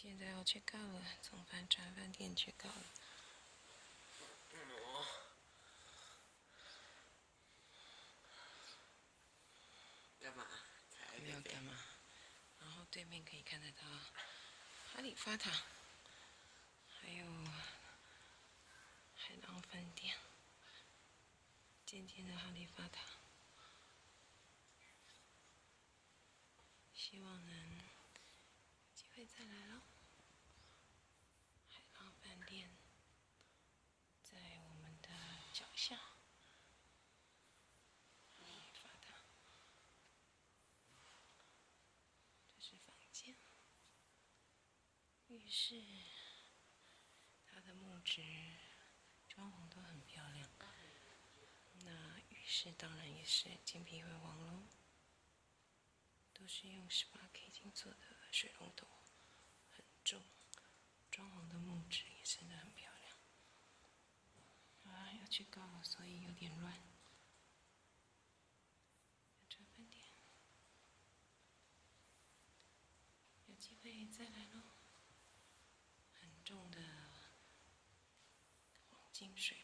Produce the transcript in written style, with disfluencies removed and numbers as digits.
现在要check out了，从帆船饭店check out了。干嘛？没有干嘛。然后对面可以看得到哈利法塔，还有海浪饭店，尖尖的哈利法塔。希望能有机会再来咯。海浪饭店在我们的脚下。哈利法塔，这是房间。浴室，它的木质装潢都很漂亮。那浴室当然也是金碧辉煌咯，都是用18K 金做的水龙头，很重，装潢的木质也真的很漂亮。要去高了，所以有点乱。这饭店有机会再来咯。很重的黄金水